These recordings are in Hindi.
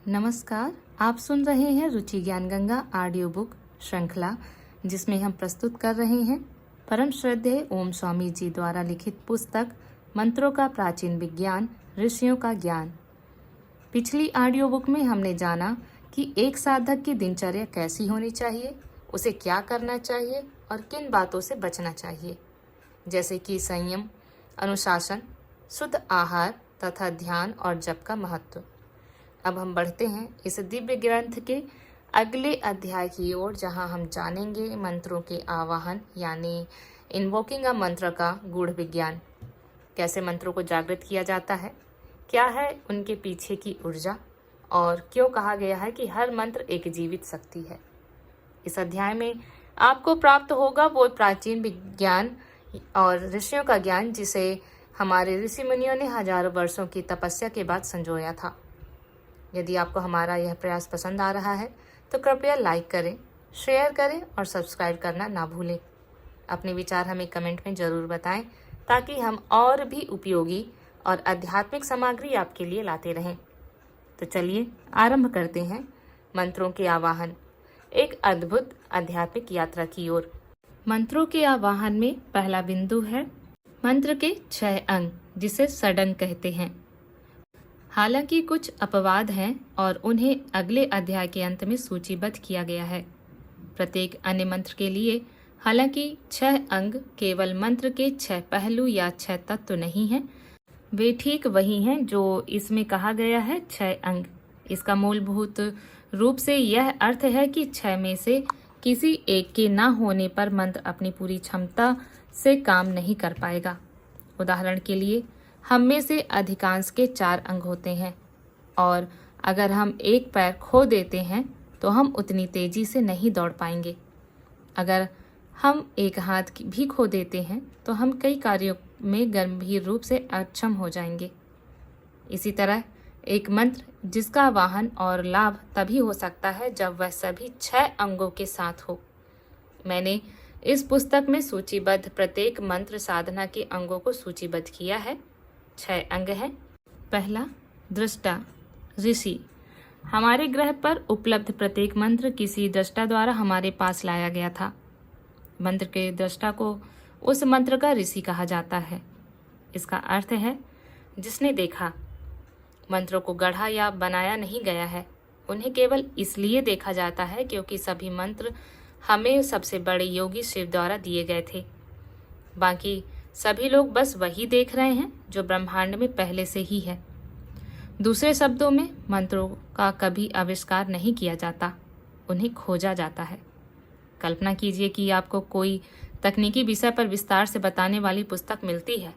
नमस्कार। आप सुन रहे हैं रुचि ज्ञान गंगा ऑडियो बुक श्रृंखला, जिसमें हम प्रस्तुत कर रहे हैं परम श्रद्धेय ओम स्वामी जी द्वारा लिखित पुस्तक मंत्रों का प्राचीन विज्ञान, ऋषियों का ज्ञान। पिछली ऑडियो बुक में हमने जाना कि एक साधक की दिनचर्या कैसी होनी चाहिए, उसे क्या करना चाहिए और किन बातों से बचना चाहिए, जैसे कि संयम, अनुशासन, शुद्ध आहार तथा ध्यान और जप का महत्व। अब हम बढ़ते हैं इस दिव्य ग्रंथ के अगले अध्याय की ओर, जहां हम जानेंगे मंत्रों के आवाहन यानी इन्वोकिंग अ मंत्र का गूढ़ विज्ञान। कैसे मंत्रों को जागृत किया जाता है, क्या है उनके पीछे की ऊर्जा और क्यों कहा गया है कि हर मंत्र एक जीवित शक्ति है। इस अध्याय में आपको प्राप्त होगा वो प्राचीन विज्ञान और ऋषियों का ज्ञान, जिसे हमारे ऋषि मुनियों ने हजारों वर्षों की तपस्या के बाद संजोया था। यदि आपको हमारा यह प्रयास पसंद आ रहा है तो कृपया लाइक करें, शेयर करें और सब्सक्राइब करना ना भूलें। अपने विचार हमें कमेंट में ज़रूर बताएं, ताकि हम और भी उपयोगी और आध्यात्मिक सामग्री आपके लिए लाते रहें। तो चलिए आरंभ करते हैं मंत्रों के आवाहन, एक अद्भुत आध्यात्मिक यात्रा की ओर। मंत्रों के आवाहन में पहला बिंदु है मंत्र के 6 अंग, जिसे सडंग कहते हैं। हालांकि कुछ अपवाद हैं और उन्हें अगले अध्याय के अंत में सूचीबद्ध किया गया है। प्रत्येक अन्य मंत्र के लिए हालांकि 6 अंग केवल मंत्र के 6 पहलू या 6 तत्व नहीं हैं, वे ठीक वही हैं जो इसमें कहा गया है 6 अंग। इसका मूलभूत रूप से यह अर्थ है कि 6 में से किसी एक के न होने पर मंत्र अपनी पूरी क्षमता से काम नहीं कर पाएगा। उदाहरण के लिए, हम में से अधिकांश के 4 अंग होते हैं और अगर हम एक पैर खो देते हैं तो हम उतनी तेजी से नहीं दौड़ पाएंगे। अगर हम एक हाथ भी खो देते हैं तो हम कई कार्यों में गंभीर रूप से अक्षम हो जाएंगे। इसी तरह एक मंत्र जिसका आवाहन और लाभ तभी हो सकता है जब वह सभी 6 अंगों के साथ हो। मैंने इस पुस्तक में सूचीबद्ध प्रत्येक मंत्र साधना के अंगों को सूचीबद्ध किया है। 6 अंग हैं। पहला, दृष्टा, ऋषि। हमारे ग्रह पर उपलब्ध प्रत्येक मंत्र किसी दृष्टा द्वारा हमारे पास लाया गया था। मंत्र के दृष्टा को उस मंत्र का ऋषि कहा जाता है। इसका अर्थ है जिसने देखा। मंत्रों को गढ़ा या बनाया नहीं गया है, उन्हें केवल इसलिए देखा जाता है क्योंकि सभी मंत्र हमें सबसे बड़े योगी शिव द्वारा दिए गए थे। बाकी सभी लोग बस वही देख रहे हैं जो ब्रह्मांड में पहले से ही है। दूसरे शब्दों में, मंत्रों का कभी आविष्कार नहीं किया जाता, उन्हें खोजा जाता है। कल्पना कीजिए कि आपको कोई तकनीकी विषय पर विस्तार से बताने वाली पुस्तक मिलती है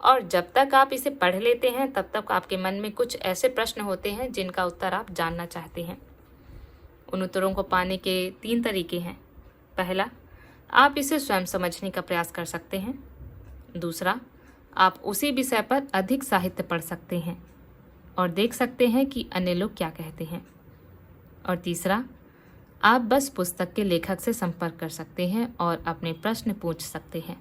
और जब तक आप इसे पढ़ लेते हैं तब तक आपके मन में कुछ ऐसे प्रश्न होते हैं जिनका उत्तर आप जानना चाहते हैं। उन उत्तरों को पाने के 3 तरीके हैं। पहला, आप इसे स्वयं समझने का प्रयास कर सकते हैं। दूसरा, आप उसी विषय पर अधिक साहित्य पढ़ सकते हैं और देख सकते हैं कि अन्य लोग क्या कहते हैं। और तीसरा, आप बस पुस्तक के लेखक से संपर्क कर सकते हैं और अपने प्रश्न पूछ सकते हैं।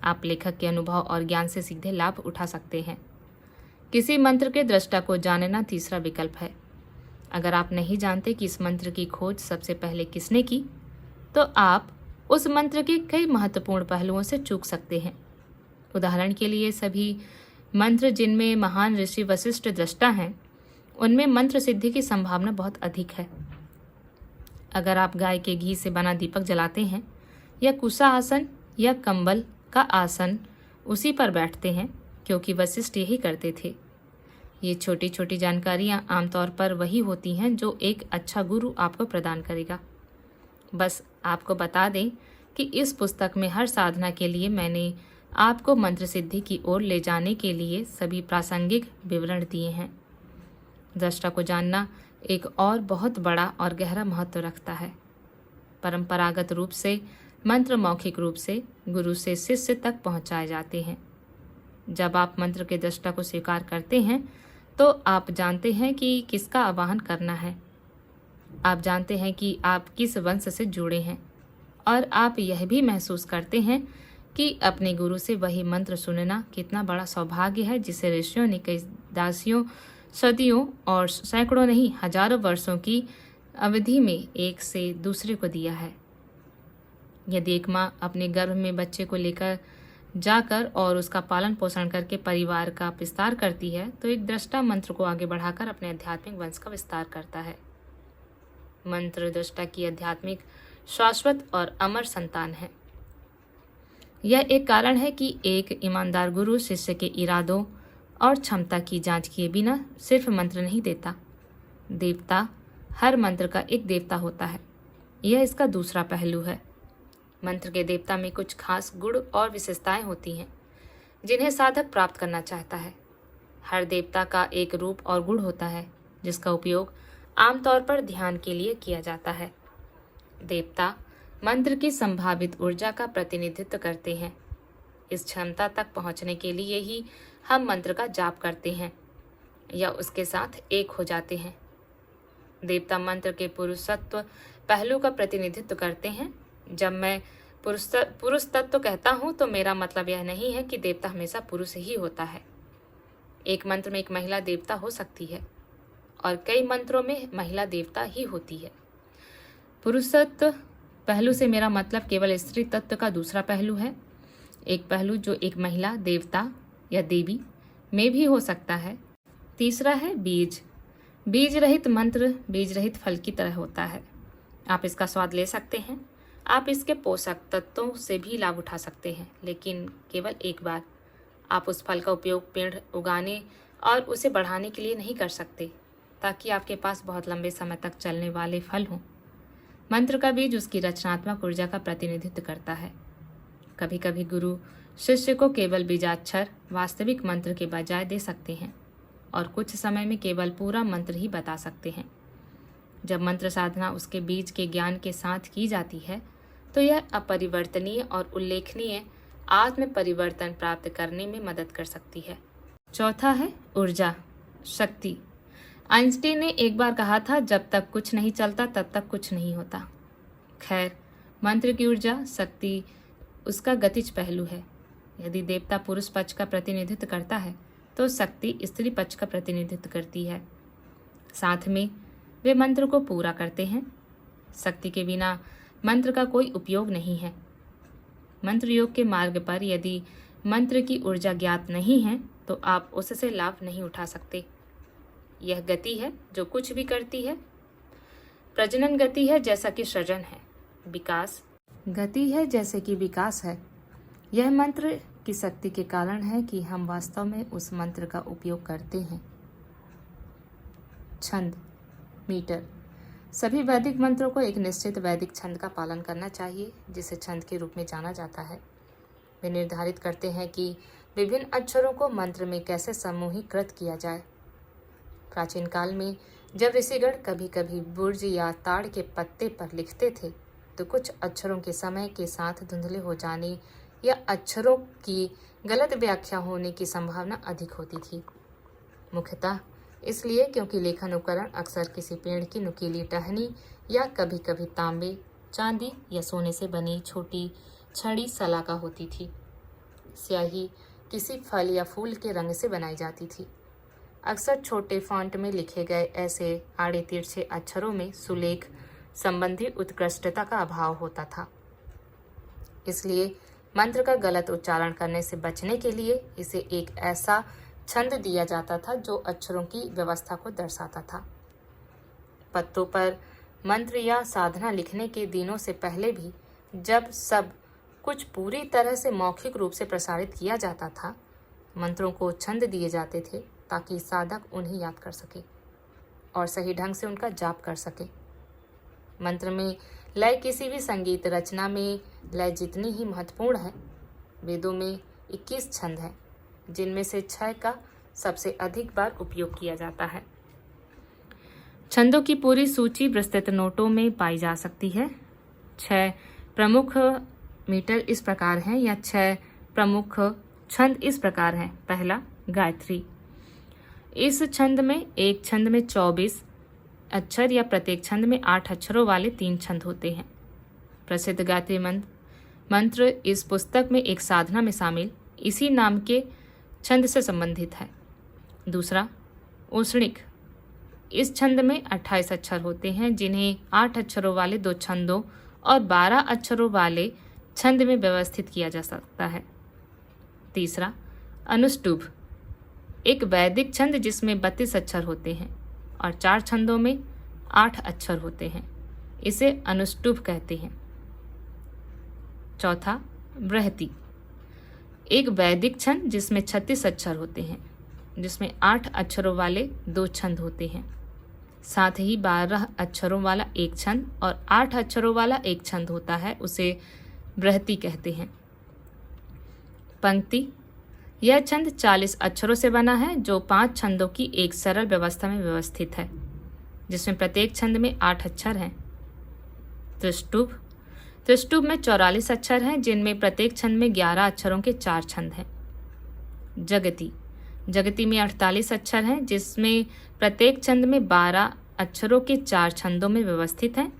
आप लेखक के अनुभव और ज्ञान से सीधे लाभ उठा सकते हैं। किसी मंत्र के दृष्टा को जानना तीसरा विकल्प है। अगर आप नहीं जानते कि इस मंत्र की खोज सबसे पहले किसने की, तो आप उस मंत्र के कई महत्वपूर्ण पहलुओं से चूक सकते हैं। उदाहरण के लिए, सभी मंत्र जिनमें महान ऋषि वशिष्ठ दृष्टा हैं, उनमें मंत्र सिद्धि की संभावना बहुत अधिक है। अगर आप गाय के घी से बना दीपक जलाते हैं या कुशा आसन या कंबल का आसन उसी पर बैठते हैं, क्योंकि वशिष्ठ यही करते थे। ये छोटी छोटी जानकारियाँ आमतौर पर वही होती हैं जो एक अच्छा गुरु आपको प्रदान करेगा। बस आपको बता दें कि इस पुस्तक में हर साधना के लिए मैंने आपको मंत्र सिद्धि की ओर ले जाने के लिए सभी प्रासंगिक विवरण दिए हैं। दृष्टा को जानना एक और बहुत बड़ा और गहरा महत्व रखता है। परंपरागत रूप से मंत्र मौखिक रूप से गुरु से शिष्य तक पहुंचाए जाते हैं। जब आप मंत्र के दृष्टा को स्वीकार करते हैं तो आप जानते हैं कि किसका आवाहन करना है। आप जानते हैं कि आप किस वंश से जुड़े हैं और आप यह भी महसूस करते हैं कि अपने गुरु से वही मंत्र सुनना कितना बड़ा सौभाग्य है जिसे ऋषियों ने कई दासियों सदियों और सैकड़ों नहीं हजारों वर्षों की अवधि में एक से दूसरे को दिया है। यदि एक माँ अपने गर्भ में बच्चे को लेकर जाकर और उसका पालन पोषण करके परिवार का विस्तार करती है, तो एक दृष्टा मंत्र को आगे बढ़ाकर अपने आध्यात्मिक वंश का विस्तार करता है। मंत्र दृष्टा की आध्यात्मिक शाश्वत और अमर संतान है। यह एक कारण है कि एक ईमानदार गुरु शिष्य के इरादों और क्षमता की जांच किए बिना सिर्फ मंत्र नहीं देता। देवता हर मंत्र का एक देवता होता है। यह इसका दूसरा पहलू है। मंत्र के देवता में कुछ खास गुण और विशेषताएं होती हैं जिन्हें साधक प्राप्त करना चाहता है। हर देवता का एक रूप और गुण होता है जिसका उपयोग आमतौर पर ध्यान के लिए किया जाता है। देवता मंत्र की संभावित ऊर्जा का प्रतिनिधित्व करते हैं। इस क्षमता तक पहुंचने के लिए ही हम मंत्र का जाप करते हैं या उसके साथ एक हो जाते हैं। देवता मंत्र के पुरुषत्व पहलू का प्रतिनिधित्व करते हैं। जब मैं पुरुष तत्व कहता हूँ तो मेरा मतलब यह नहीं है कि देवता हमेशा पुरुष ही होता है। एक मंत्र में एक महिला देवता हो सकती है और कई मंत्रों में महिला देवता ही होती है। पुरुषत्व पहलू से मेरा मतलब केवल स्त्री तत्व का दूसरा पहलू है। एक पहलू जो एक महिला देवता या देवी में भी हो सकता है। तीसरा है बीज। बीज रहित मंत्र बीज रहित फल की तरह होता है। आप इसका स्वाद ले सकते हैं, आप इसके पोषक तत्वों से भी लाभ उठा सकते हैं, लेकिन केवल एक बार। आप उस फल का उपयोग पेड़ उगाने और उसे बढ़ाने के लिए नहीं कर सकते ताकि आपके पास बहुत लंबे समय तक चलने वाले फल हों। मंत्र का बीज उसकी रचनात्मक ऊर्जा का प्रतिनिधित्व करता है। कभी कभी गुरु शिष्य को केवल बीजाक्षर वास्तविक मंत्र के बजाय दे सकते हैं और कुछ समय में केवल पूरा मंत्र ही बता सकते हैं। जब मंत्र साधना उसके बीज के ज्ञान के साथ की जाती है तो यह अपरिवर्तनीय और उल्लेखनीय आत्म परिवर्तन प्राप्त करने में मदद कर सकती है। चौथा है ऊर्जा, शक्ति। आइंस्टीन ने एक बार कहा था, जब तक कुछ नहीं चलता तब तक कुछ नहीं होता। खैर, मंत्र की ऊर्जा, शक्ति उसका गतिज पहलू है। यदि देवता पुरुष पक्ष का प्रतिनिधित्व करता है तो शक्ति स्त्री पक्ष का प्रतिनिधित्व करती है। साथ में वे मंत्र को पूरा करते हैं। शक्ति के बिना मंत्र का कोई उपयोग नहीं है। मंत्र योग के मार्ग पर यदि मंत्र की ऊर्जा ज्ञात नहीं है तो आप उससे लाभ नहीं उठा सकते। यह गति है जो कुछ भी करती है। प्रजनन गति है जैसा कि सृजन है। विकास गति है जैसे कि विकास है। यह मंत्र की शक्ति के कारण है कि हम वास्तव में उस मंत्र का उपयोग करते हैं। छंद, मीटर। सभी वैदिक मंत्रों को एक निश्चित वैदिक छंद का पालन करना चाहिए जिसे छंद के रूप में जाना जाता है। वे निर्धारित करते हैं कि विभिन्न अक्षरों को मंत्र में कैसे समूहीकृत किया जाए। प्राचीन काल में जब ऋषिगण कभी कभी बुर्ज या ताड़ के पत्ते पर लिखते थे तो कुछ अक्षरों के समय के साथ धुंधले हो जाने या अक्षरों की गलत व्याख्या होने की संभावना अधिक होती थी। मुख्यतः इसलिए क्योंकि लेखन उपकरण अक्सर किसी पेड़ की नुकीली टहनी या कभी कभी तांबे, चांदी या सोने से बनी छोटी छड़ी सलाका होती थी। स्याही किसी फल या फूल के रंग से बनाई जाती थी। अक्सर छोटे फॉन्ट में लिखे गए ऐसे आड़े तिरछे अक्षरों में सुलेख संबंधी उत्कृष्टता का अभाव होता था। इसलिए मंत्र का गलत उच्चारण करने से बचने के लिए इसे एक ऐसा छंद दिया जाता था जो अक्षरों की व्यवस्था को दर्शाता था। पत्तों पर मंत्र या साधना लिखने के दिनों से पहले भी जब सब कुछ पूरी तरह से मौखिक रूप से प्रसारित किया जाता था, मंत्रों को छंद दिए जाते थे ताकि साधक उन्हें याद कर सके और सही ढंग से उनका जाप कर सके। मंत्र में लय किसी भी संगीत रचना में लय जितनी ही महत्वपूर्ण है। वेदों में 21 छंद हैं जिनमें से 6 का सबसे अधिक बार उपयोग किया जाता है। छंदों की पूरी सूची विस्तृत नोटों में पाई जा सकती है। 6 प्रमुख मीटर इस प्रकार हैं या 6 प्रमुख छंद इस प्रकार हैं। पहला, गायत्री। इस छंद में एक छंद में 24 अक्षर या प्रत्येक छंद में 8 अक्षरों वाले 3 छंद होते हैं। प्रसिद्ध गायत्री मंत्र इस पुस्तक में एक साधना में शामिल इसी नाम के छंद से संबंधित है। दूसरा, औष्णिक। इस छंद में 28 अक्षर होते हैं, जिन्हें 8 अक्षरों वाले 2 छंदों और 12 अक्षरों वाले छंद में व्यवस्थित किया जा सकता है। तीसरा, अनुष्टुभ। एक वैदिक छंद जिसमें 32 अक्षर होते हैं और 4 छंदों में 8 अक्षर होते हैं, इसे अनुष्टुभ कहते हैं। चौथा, बृहति। एक वैदिक छंद जिसमें 36 अक्षर होते हैं, जिसमें 8 अक्षरों वाले 2 छंद होते हैं, साथ ही 12 अक्षरों वाला एक छंद और 8 अक्षरों वाला एक छंद होता है, उसे बृहति कहते हैं। पंक्ति। यह छंद 40 अक्षरों से बना है, जो 5 छंदों की एक सरल व्यवस्था में व्यवस्थित है, जिसमें प्रत्येक छंद में 8 अक्षर हैं। त्रिष्टुभ। त्रिष्टुभ में 44 अक्षर हैं, जिनमें प्रत्येक छंद में 11 अक्षरों के 4 छंद हैं। जगति। जगति में 48 अक्षर हैं, जिसमें प्रत्येक छंद में 12 अक्षरों के 4 छंदों में व्यवस्थित हैं।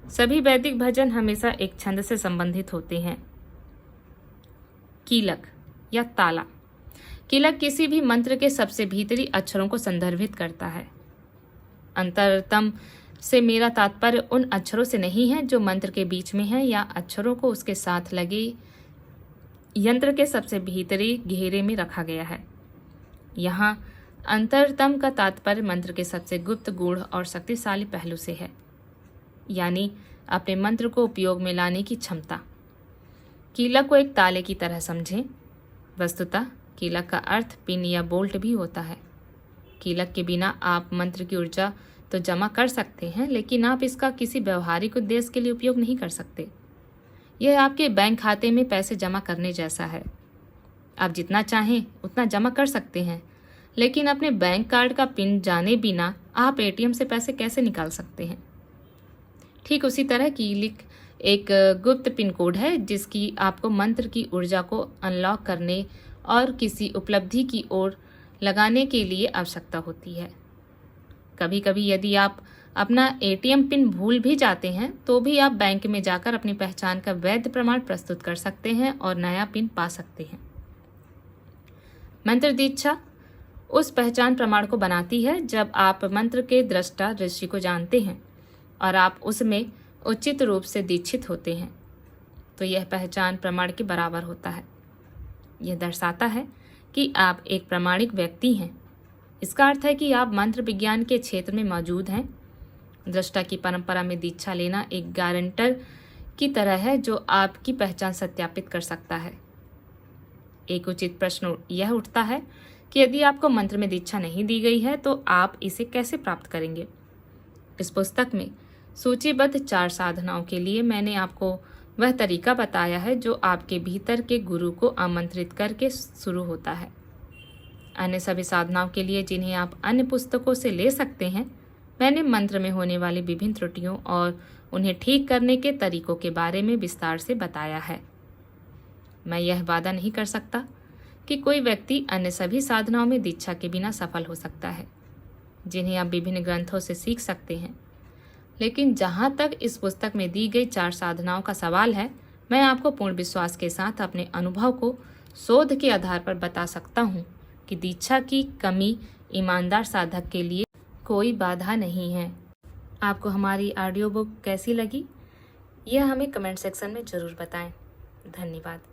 सभी वैदिक भजन हमेशा एक छंद से संबंधित होते हैं। कीलक या ताला। कीलक किसी भी मंत्र के सबसे भीतरी अक्षरों को संदर्भित करता है। अंतरतम से मेरा तात्पर्य उन अक्षरों से नहीं है जो मंत्र के बीच में है या अक्षरों को उसके साथ लगे यंत्र के सबसे भीतरी घेरे में रखा गया है। यहाँ अंतरतम का तात्पर्य मंत्र के सबसे गुप्त, गूढ़ और शक्तिशाली पहलू से है, यानी अपने मंत्र को उपयोग में लाने की क्षमता। कीलक को एक ताले की तरह समझें। वस्तुतः कीलक का अर्थ पिन या बोल्ट भी होता है। कीलक के बिना आप मंत्र की ऊर्जा तो जमा कर सकते हैं, लेकिन आप इसका किसी व्यवहारिक उद्देश्य के लिए उपयोग नहीं कर सकते। यह आपके बैंक खाते में पैसे जमा करने जैसा है। आप जितना चाहें उतना जमा कर सकते हैं, लेकिन अपने बैंक कार्ड का पिन जाने बिना आप एटीएम से पैसे कैसे निकाल सकते हैं। ठीक उसी तरह कीलक एक गुप्त पिन कोड है, जिसकी आपको मंत्र की ऊर्जा को अनलॉक करने और किसी उपलब्धि की ओर लगाने के लिए आवश्यकता होती है। कभी कभी यदि आप अपना एटीएम पिन भूल भी जाते हैं, तो भी आप बैंक में जाकर अपनी पहचान का वैध प्रमाण प्रस्तुत कर सकते हैं और नया पिन पा सकते हैं। मंत्र दीक्षा उस पहचान प्रमाण को बनाती है जब आप मंत्र के दृष्टा ऋषि को जानते हैं और आप उसमें उचित रूप से दीक्षित होते हैं, तो यह पहचान प्रमाण के बराबर होता है। यह दर्शाता है कि आप एक प्रामाणिक व्यक्ति हैं। इसका अर्थ है कि आप मंत्र विज्ञान के क्षेत्र में मौजूद हैं। दृष्टा की परंपरा में दीक्षा लेना एक गारंटर की तरह है, जो आपकी पहचान सत्यापित कर सकता है। एक उचित प्रश्न यह उठता है कि यदि आपको मंत्र में दीक्षा नहीं दी गई है, तो आप इसे कैसे प्राप्त करेंगे। इस पुस्तक में सूचीबद्ध 4 साधनाओं के लिए मैंने आपको वह तरीका बताया है जो आपके भीतर के गुरु को आमंत्रित करके शुरू होता है। अन्य सभी साधनाओं के लिए, जिन्हें आप अन्य पुस्तकों से ले सकते हैं, मैंने मंत्र में होने वाली विभिन्न त्रुटियों और उन्हें ठीक करने के तरीकों के बारे में विस्तार से बताया है। मैं यह वादा नहीं कर सकता कि कोई व्यक्ति अन्य सभी साधनाओं में दीक्षा के बिना सफल हो सकता है, जिन्हें आप विभिन्न ग्रंथों से सीख सकते हैं, लेकिन जहाँ तक इस पुस्तक में दी गई 4 साधनाओं का सवाल है, मैं आपको पूर्ण विश्वास के साथ अपने अनुभव को शोध के आधार पर बता सकता हूँ कि दीक्षा की कमी ईमानदार साधक के लिए कोई बाधा नहीं है। आपको हमारी ऑडियो बुक कैसी लगी, यह हमें कमेंट सेक्शन में ज़रूर बताएं। धन्यवाद।